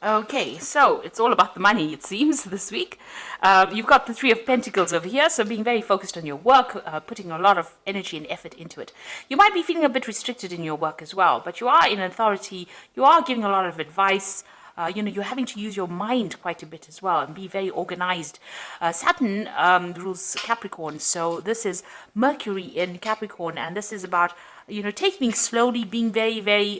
Okay, so it's all about the money, it seems, this week. You've got the Three of Pentacles over here, so being very focused on your work, putting a lot of energy and effort into it. You might be feeling a bit restricted in your work as well, but you are in authority, you are giving a lot of advice. You're having to use your mind quite a bit as well and be very organized. Saturn rules Capricorn, so this is Mercury in Capricorn, and this is about, taking things slowly, being very, very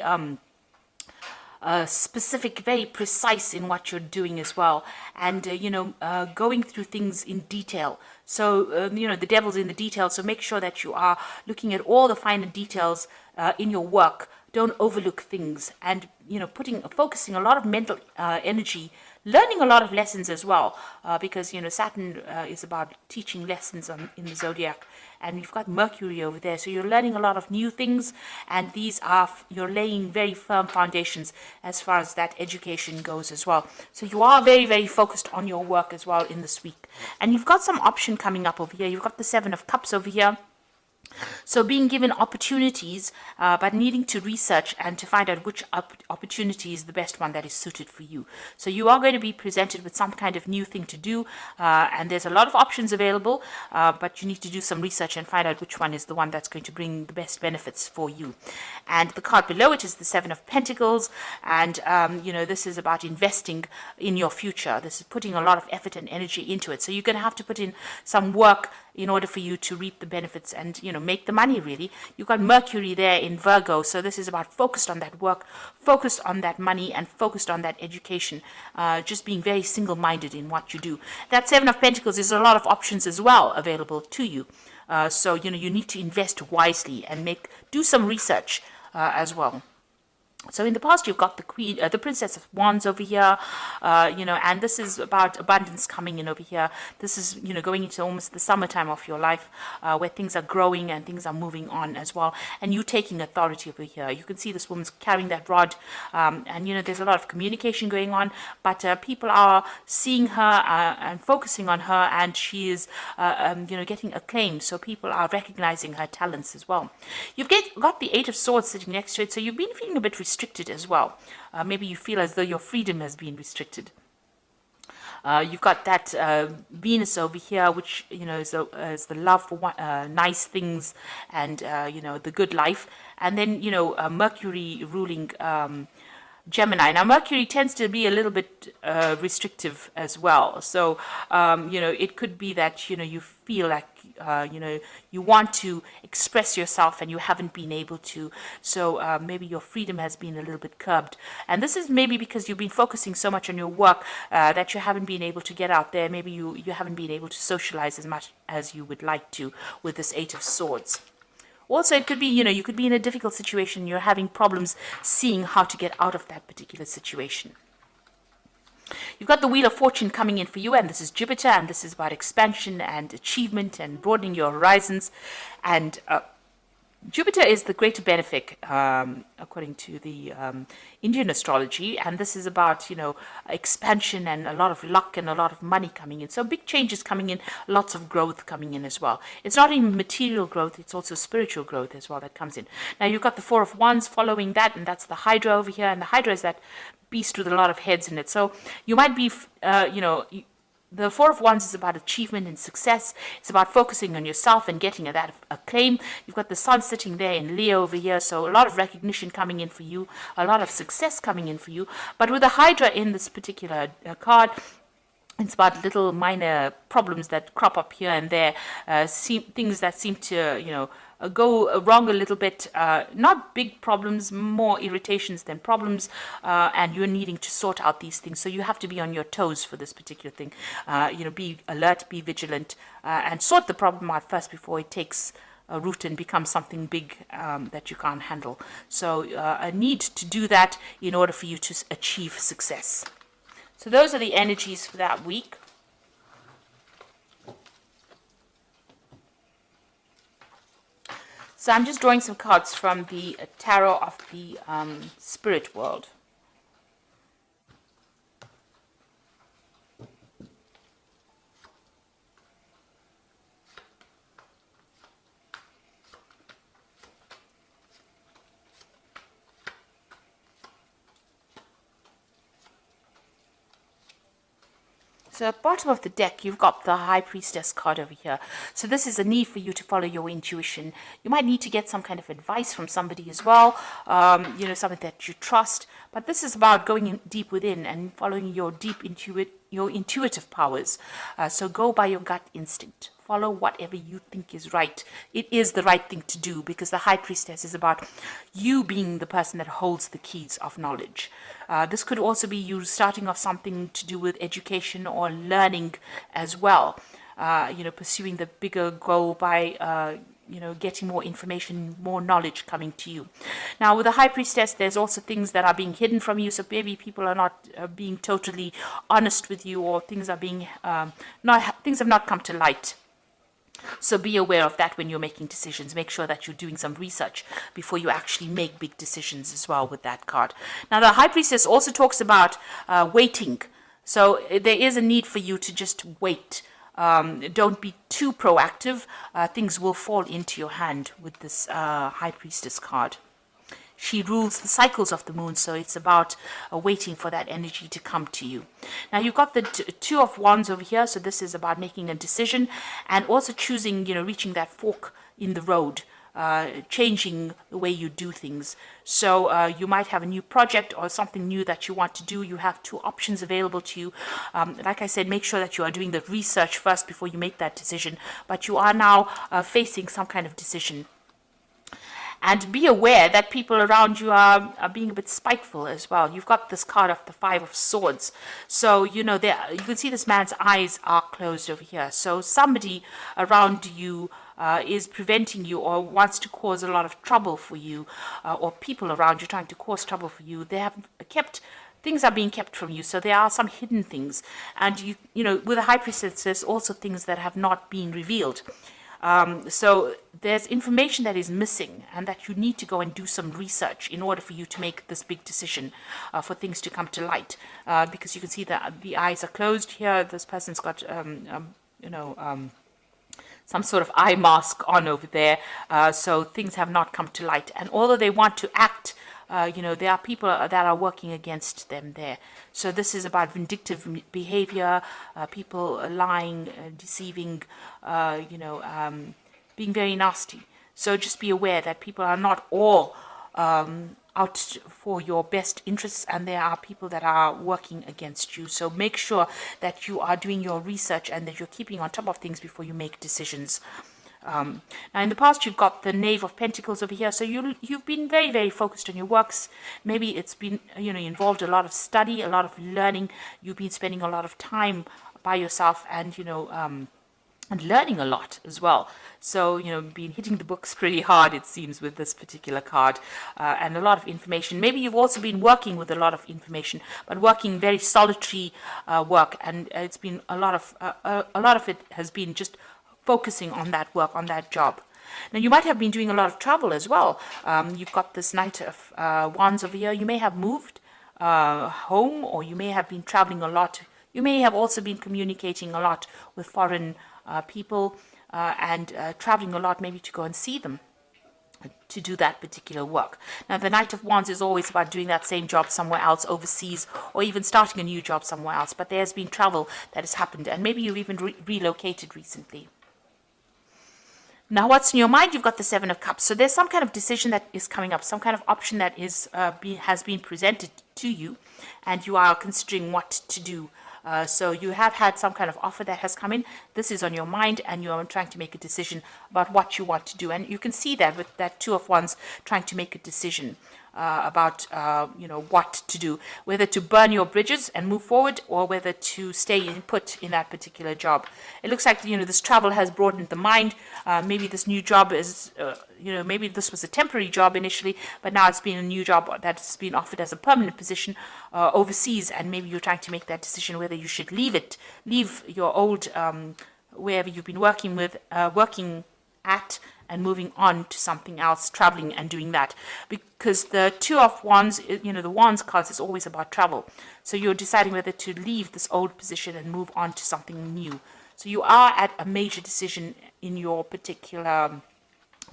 specific, very precise in what you're doing as well, and going through things in detail. So the devil's in the details. So make sure that you are looking at all the finer details in your work. Don't overlook things, and focusing a lot of mental energy, learning a lot of lessons as well, because Saturn is about teaching lessons in the zodiac, and you've got Mercury over there, so you're learning a lot of new things, and these are you're laying very firm foundations as far as that education goes as well. So you are very, very focused on your work as well in this week, and you've got some option coming up over here. You've got the Seven of Cups over here. So being given opportunities, but needing to research and to find out which opportunity is the best one that is suited for you. So you are going to be presented with some kind of new thing to do, and there's a lot of options available, but you need to do some research and find out which one is the one that's going to bring the best benefits for you. And the card below it is the Seven of Pentacles, and this is about investing in your future. This is putting a lot of effort and energy into it. So you're going to have to put in some work in order for you to reap the benefits and make the money. Really, you've got Mercury there in Virgo, so this is about focused on that work, focused on that money, and focused on that education, just being very single-minded in what you do. That Seven of Pentacles is a lot of options as well available to you, so you need to invest wisely and do some research as well. So in the past, you've got the Queen, the Princess of Wands over here, and this is about abundance coming in over here. This is, going into almost the summertime of your life, where things are growing and things are moving on as well. And you taking authority over here. You can see this woman's carrying that rod, and, there's a lot of communication going on, but people are seeing her and focusing on her, and she is, getting acclaim. So people are recognizing her talents as well. You've got the Eight of Swords sitting next to it, so you've been feeling a bit restricted as well. Maybe you feel as though your freedom has been restricted. You've got that Venus over here, which is the love for nice things and the good life, and then Mercury ruling Gemini. Now, Mercury tends to be a little bit restrictive as well. So, it could be that, you feel like, you want to express yourself and you haven't been able to. So, maybe your freedom has been a little bit curbed. And this is maybe because you've been focusing so much on your work that you haven't been able to get out there. Maybe you haven't been able to socialize as much as you would like to with this Eight of Swords. Also, it could be, you could be in a difficult situation. You're having problems seeing how to get out of that particular situation. You've got the Wheel of Fortune coming in for you, and this is Jupiter, and this is about expansion and achievement and broadening your horizons. And Jupiter is the greater benefic, according to the Indian astrology, and this is about, expansion and a lot of luck and a lot of money coming in. So big changes coming in, lots of growth coming in as well. It's not even material growth, it's also spiritual growth as well that comes in. Now you've got the Four of Wands following that, and that's the Hydra over here, and the Hydra is that beast with a lot of heads in it. So you might be, the Four of Wands is about achievement and success. It's about focusing on yourself and getting that acclaim. You've got the Sun sitting there in Leo over here, so a lot of recognition coming in for you, a lot of success coming in for you. But with the Hydra in this particular card, it's about little minor problems that crop up here and there, things that seem to, go wrong a little bit. Not big problems, more irritations than problems, and you're needing to sort out these things. So you have to be on your toes for this particular thing. Be alert, be vigilant, and sort the problem out first before it takes a root and becomes something big that you can't handle. So a need to do that in order for you to achieve success. So those are the energies for that week. So I'm just drawing some cards from the tarot of the spirit world. So at the bottom of the deck, you've got the High Priestess card over here. So this is a need for you to follow your intuition. You might need to get some kind of advice from somebody as well, something that you trust. But this is about going in deep within and following your your intuitive powers. So go by your gut instinct. Follow whatever you think is right. It is the right thing to do, because the High Priestess is about you being the person that holds the keys of knowledge. This could also be you starting off something to do with education or learning as well. Pursuing the bigger goal by getting more information, more knowledge coming to you. Now, with the High Priestess, there's also things that are being hidden from you. So maybe people are not being totally honest with you, or things are being things have not come to light. So be aware of that when you're making decisions. Make sure that you're doing some research before you actually make big decisions as well with that card. Now, the High Priestess also talks about waiting. So there is a need for you to just wait. Don't be too proactive. Things will fall into your hand with this High Priestess card. She rules the cycles of the moon, so it's about waiting for that energy to come to you. Now, you've got the Two of Wands over here, so this is about making a decision and also choosing, reaching that fork in the road, changing the way you do things. So you might have a new project or something new that you want to do. You have two options available to you. Like I said, make sure that you are doing the research first before you make that decision, but you are now facing some kind of decision. And be aware that people around you are being a bit spiteful as well. You've got this card of the Five of Swords. So, you can see this man's eyes are closed over here. So somebody around you is preventing you or wants to cause a lot of trouble for you, or people around you trying to cause trouble for you. They have things are being kept from you. So there are some hidden things. And, with a High Priestess, there's also things that have not been revealed. So there's information that is missing, and that you need to go and do some research in order for you to make this big decision, for things to come to light. Because you can see that the eyes are closed here. This person's got, some sort of eye mask on over there. So things have not come to light. And although they want to act, there are people that are working against them there. So this is about vindictive behavior, people lying, deceiving, being very nasty. So just be aware that people are not all out for your best interests, and there are people that are working against you. So make sure that you are doing your research and that you're keeping on top of things before you make decisions. Now, in the past, you've got the Knave of Pentacles over here. So you've been very, very focused on your works. Maybe it's been, involved a lot of study, a lot of learning. You've been spending a lot of time by yourself and, and learning a lot as well. So, been hitting the books pretty hard, it seems, with this particular card, and a lot of information. Maybe you've also been working with a lot of information, but working very solitary work, and it's been a lot of it has been just focusing on that work, on that job. Now, you might have been doing a lot of travel as well. You've got this Knight of Wands over here. You may have moved home, or you may have been traveling a lot. You may have also been communicating a lot with foreign people, and traveling a lot, maybe to go and see them, to do that particular work. Now, the Knight of Wands is always about doing that same job somewhere else, overseas, or even starting a new job somewhere else. But there's been travel that has happened, and maybe you've even relocated recently. Now, what's in your mind? You've got the Seven of Cups. So there's some kind of decision that is coming up, some kind of option that has been presented to you, and you are considering what to do. So you have had some kind of offer that has come in. This is on your mind, and you're trying to make a decision about what you want to do. And you can see that with that Two of Wands, trying to make a decision about what to do, whether to burn your bridges and move forward, or whether to stay put in that particular job. It looks like this travel has broadened the mind. Maybe this new job is maybe this was a temporary job initially, but now it's been a new job that's been offered as a permanent position overseas, and maybe you're trying to make that decision whether you should leave your old wherever you've been working at, and moving on to something else, traveling and doing that. Because the Two of Wands, the Wands cards is always about travel. So you're deciding whether to leave this old position and move on to something new. So you are at a major decision in your particular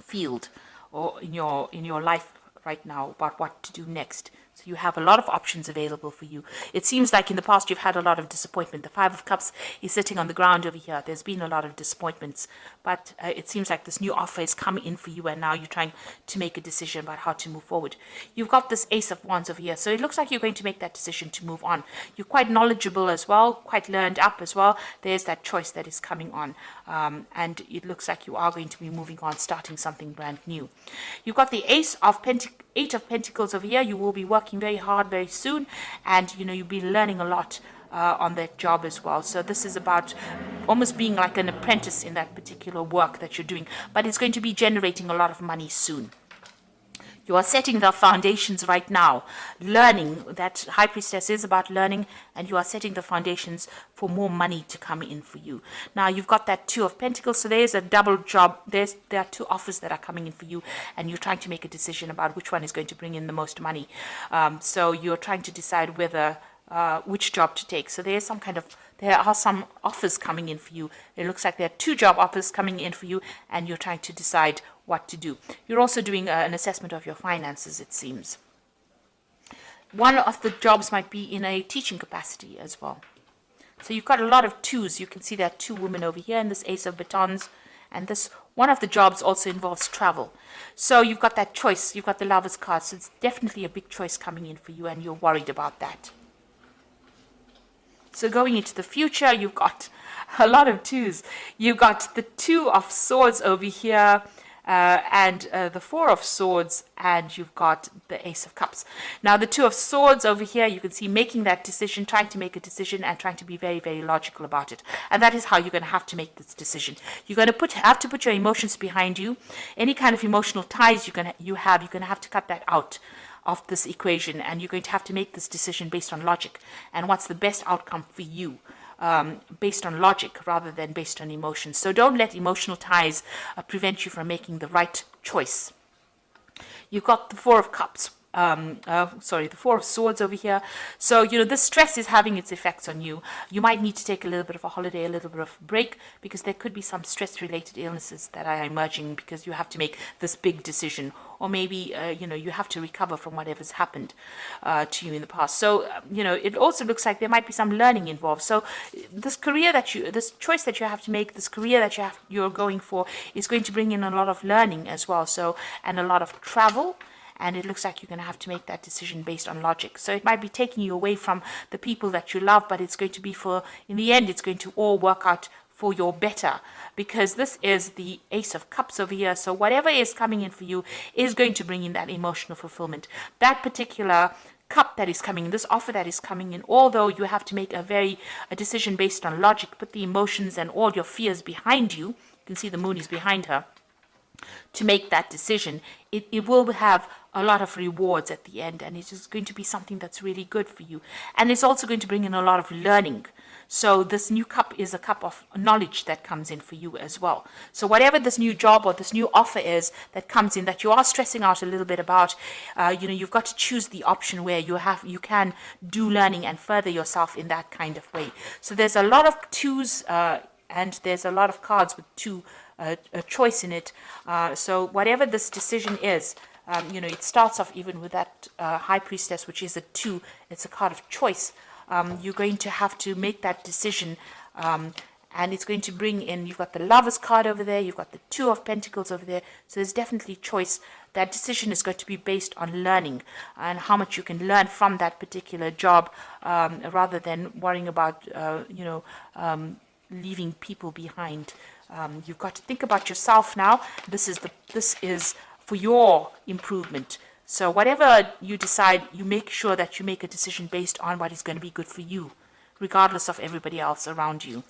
field, or in your life right now, about what to do next. So you have a lot of options available for you. It seems like in the past you've had a lot of disappointment. The Five of Cups is sitting on the ground over here. There's been a lot of disappointments, but it seems like this new offer is coming in for you, and now you're trying to make a decision about how to move forward. You've got this Ace of Wands over here, so it looks like you're going to make that decision to move on. You're quite knowledgeable as well, quite learned up as well. There's that choice that is coming on, and it looks like you are going to be moving on, starting something brand new. You've got the Eight of Pentacles over here. You will be working very hard very soon, and you'll be learning a lot on that job as well. So this is about almost being like an apprentice in that particular work that you're doing, but it's going to be generating a lot of money soon. You are setting the foundations right now. Learning, that High Priestess is about learning, and you are setting the foundations for more money to come in for you. Now, you've got that Two of Pentacles, so there's a double job. There are two offers that are coming in for you, and you're trying to make a decision about which one is going to bring in the most money. So you're trying to decide whether which job to take. So there are some offers coming in for you. It looks like there are two job offers coming in for you, and you're trying to decide what to do. You're also doing an assessment of your finances, it seems. One of the jobs might be in a teaching capacity as well. So you've got a lot of twos. You can see there are two women over here in this Ace of Batons, and this one of the jobs also involves travel. So you've got that choice. You've got the Lover's card, so it's definitely a big choice coming in for you, and you're worried about that. So going into the future, you've got a lot of twos. You've got the Two of Swords over here, and the Four of Swords, and you've got the Ace of Cups. Now, the Two of Swords over here, you can see making that decision, trying to make a decision, and trying to be very, very logical about it. And that is how you're going to have to make this decision. You're going to have to put your emotions behind you. Any kind of emotional ties you're going to have to cut that out of this equation, and you're going to have to make this decision based on logic and what's the best outcome for you, based on logic rather than based on emotions. So don't let emotional ties prevent you from making the right choice. You've got the Four of Cups. The Four of Swords over here. So, this stress is having its effects on you. You might need to take a little bit of a holiday, a little bit of a break, because there could be some stress-related illnesses that are emerging because you have to make this big decision. Or maybe, you have to recover from whatever's happened to you in the past. So, it also looks like there might be some learning involved. So this choice that you have to make, this career that you're going for is going to bring in a lot of learning as well. So, and a lot of travel. And it looks like you're going to have to make that decision based on logic. So it might be taking you away from the people that you love, but it's going to be in the end, it's going to all work out for your better, because this is the Ace of Cups over here. So whatever is coming in for you is going to bring in that emotional fulfillment. That particular cup that is coming, this offer that is coming in, although you have to make a decision based on logic, put the emotions and all your fears behind you. You can see the Moon is behind her. To make that decision, it will have a lot of rewards at the end, and it is going to be something that's really good for you. And it's also going to bring in a lot of learning. So this new cup is a cup of knowledge that comes in for you as well. So whatever this new job or this new offer is that comes in that you are stressing out a little bit about, you've got to choose the option where you can do learning and further yourself in that kind of way. So there's a lot of twos, and there's a lot of cards with two a choice in it. So whatever this decision is, it starts off even with that High Priestess, which is a 2. It's a card of choice. You're going to have to make that decision, and it's going to bring in, you've got the Lover's card over there, you've got the Two of Pentacles over there, so there's definitely choice. That decision is going to be based on learning and how much you can learn from that particular job, rather than worrying about, leaving people behind. You've got to think about yourself now. This is for your improvement. So whatever you decide, you make sure that you make a decision based on what is going to be good for you, regardless of everybody else around you.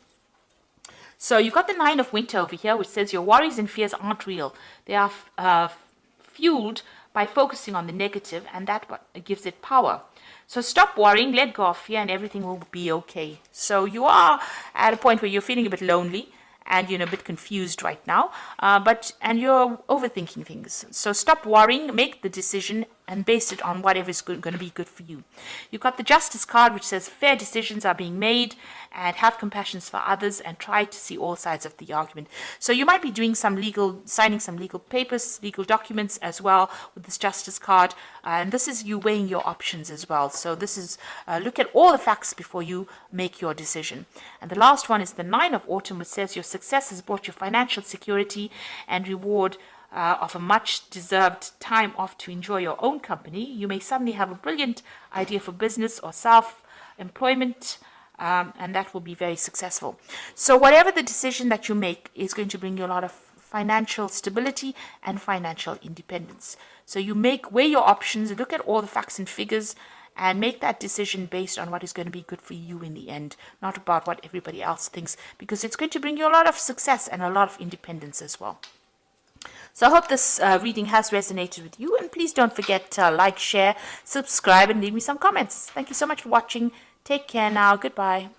So you've got the Nine of Winter over here, which says your worries and fears aren't real. They are fueled by focusing on the negative, and that gives it power. So stop worrying, let go of fear, and everything will be okay. So you are at a point where you're feeling a bit lonely, and a bit confused right now, and you're overthinking things. So stop worrying, make the decision, and base it on whatever is going to be good for you. You've got the Justice card, which says fair decisions are being made, and have compassion for others, and try to see all sides of the argument. So you might be doing signing some legal papers, legal documents as well with this Justice card, and this is you weighing your options as well. So this is look at all the facts before you make your decision. And the last one is the Nine of Autumn, which says your success has brought you financial security and reward of a much deserved time off to enjoy your own company. You may suddenly have a brilliant idea for business or self-employment, and that will be very successful. So whatever the decision that you make is going to bring you a lot of financial stability and financial independence. So you weigh your options, look at all the facts and figures, and make that decision based on what is going to be good for you in the end, not about what everybody else thinks, because it's going to bring you a lot of success and a lot of independence as well. So I hope this reading has resonated with you, and please don't forget to like, share, subscribe, and leave me some comments. Thank you so much for watching. Take care now. Goodbye.